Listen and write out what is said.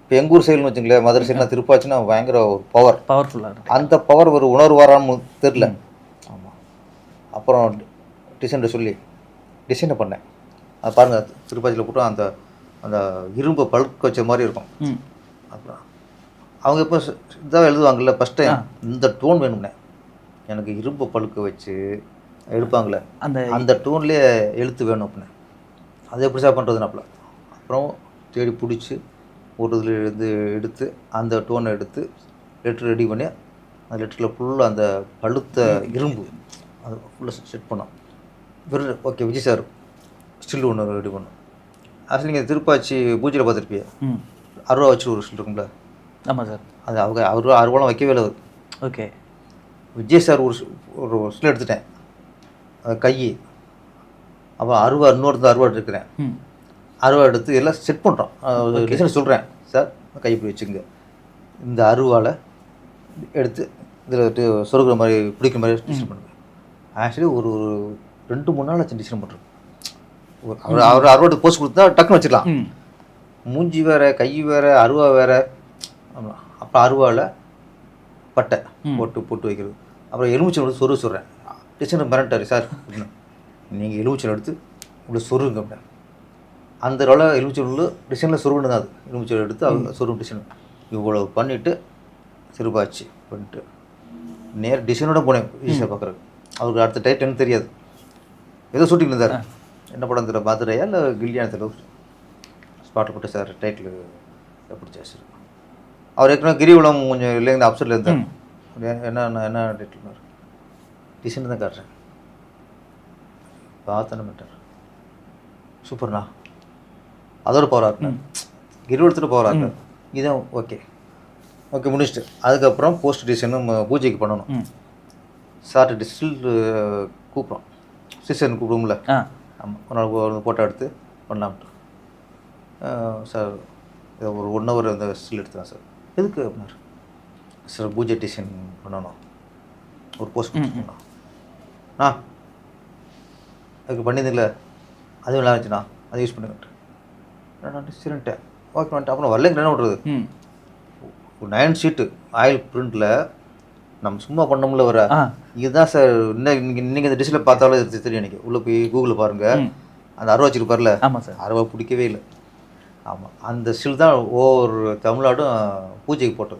இப்போ எங்கள் ஊர் சைடுன்னு வச்சுங்களேன், மதுரை சைடுனா திருப்பாச்சின்னா பயங்கர ஒரு பவர்ஃபுல்லாக இருக்கும். அந்த பவர் ஒரு உணர்வு வரான்னு தெரில. ஆமாம். அப்புறம் டிசைன்ட்ட சொல்லி டிசைனை பண்ணேன். அது பாருங்கள், திருப்பாச்சியில் போட்டு அந்த அந்த இரும்பை பழுக்க வச்ச மாதிரி இருக்கும். அப்புறம் அவங்க இப்போ இதாக எழுதுவாங்கள்ல, ஃபஸ்ட் டைம் இந்த டோன் வேணும்னே, எனக்கு இரும்பை பழுக்க வச்சு எடுப்பாங்களே அந்த டோன்லேயே எழுத்து வேணும் அப்படின்னேன். அது எப்படி சார் பண்ணுறதுனாப்புல. அப்புறம் தேடி பிடிச்சி ஒரு இதில் இருந்து எடுத்து அந்த டோனை எடுத்து லெட்ரு ரெடி பண்ணி அந்த லெட்டரில் ஃபுல்லாக அந்த பழுத்த இரும்பு அது ஃபுல்லாக செட் பண்ணோம். வெறும் ஓகே விஜய் சார் ஸ்டில் ஒன்று ரெடி பண்ணோம். ஆக்சுவலி நீங்கள் திருப்பாச்சி பூஜையில் பார்த்துருப்பிய, அருவா வச்சு ஒரு ஸ்டில் இருக்கும்ல. ஆமாம் சார். அது அவங்க அருவாலாம் வைக்கவே இல்லை. ஓகே. விஜய் சார் ஒரு ஸ்டில் எடுத்துட்டேன், அது கை. அப்புறம் அருவா அருவா எடுக்கிறேன். அருவா எடுத்து எல்லாம் செட் பண்ணுறோம். டிசைன் சொல்கிறேன், சார் கை இப்படி வச்சுங்க, இந்த அருவாவில் எடுத்து இதில் சொருகிற மாதிரி பிடிக்கிற மாதிரி டிசைன் பண்ணுவேன். ஆக்சுவலி ஒரு 2-3 நாள் ஆச்சு டிசைன் பண்ணுறோம். அவர் அருவாட்டு போஸ்ட் கொடுத்தா டக்குன்னு வச்சுக்கலாம். மூஞ்சி வேறு, கை வேறு, அருவா வேறு. ஆமாம். அப்புறம் அருவாவில் பட்டை போட்டு வைக்கிறது. அப்புறம் எலுமிச்சை சொல்கிறேன். டிசைன் மிரட்டாரு சார், நீங்கள் எலுமிச்சை எடுத்து இப்படி சொருங்க அப்படின். அந்த ரோல எலுமிச்சை டிசைனில் சொருகுன்னு தான். அது எலுமிச்சை எடுத்து அவங்க சொருகும் டிசைன் இவ்வளோ பண்ணிவிட்டு திருப்பாச்சி பண்ணிட்டு நேர் டிசைனோட போனேன் விஜய் சார் பார்க்குறேன். அவருக்கு அடுத்த டைட் எனக்கு தெரியாது, ஏதோ ஷூட்டிங் இருந்தார். என்ன படம் தெரியல, மதுரையா இல்லை கில்லியான தெரியல. ஸ்பாட்டில் போட்டு சார் டைட்டில் பிடிச்சா சார். அவர் ஏற்கனவே கிரிவலம் கொஞ்சம் இல்லைங்க அப்செட்டில் இருந்தார். என்ன டைட்டில் டிசைன் தான் காட்டுறேன். பார்த்தன மாட்டார். சூப்பர்ண்ணா, அதோட பவராக இருக்கேன், கிரிவலத்தில் பவராக இருக்கேன். இதுதான் ஓகே முடிச்சுட்டு அதுக்கப்புறம் போஸ்ட் டிசைனும் பூஜைக்கு பண்ணணும். சார்ட்டு ஸ்டில் கூப்பிட்றோம், சிஸ்டர்னு கூப்பிடுவோம்ல. ஆமாம், ஒரு ஃபோட்டோ எடுத்து பண்ணலாம்ட்டு. சார் ஒரு 1 ஹவர் அந்த ஸ்டில் எடுத்துதான் சார். எதுக்கு அப்படின்னாரு. சார் பூஜை டிசைன் பண்ணணும், ஒரு போஸ்ட் பண்ணணும். அதுக்கு பண்ணியிருந்தில்ல, அதுவும் நல்லா இருந்துச்சுண்ணா, அதை யூஸ் பண்ணுங்கன்ட்டு. நான் சரின்ட்டேன், ஓகே பண்ணிட்டேன். அப்புறம் வரலைங்க என்ன பண்ணுறது. ஒரு 9 ஷீட்டு ஆயில் பிரிண்டில் நம்ம சும்மா பண்ணோம்ல வர. இதுதான் சார். நீங்கள் இந்த டிஷ்ஷில் பார்த்தாலும் தெரியும். எனக்கு உள்ளே போய் கூகுளில் பாருங்கள், அந்த அருவா வச்சுருப்பார்ல. ஆமாம் சார். அருவா பிடிக்கவே இல்லை. ஆமாம், அந்த ஸ்டில் தான் ஒவ்வொரு தமிழ்நாடும் பூஜைக்கு போட்டது.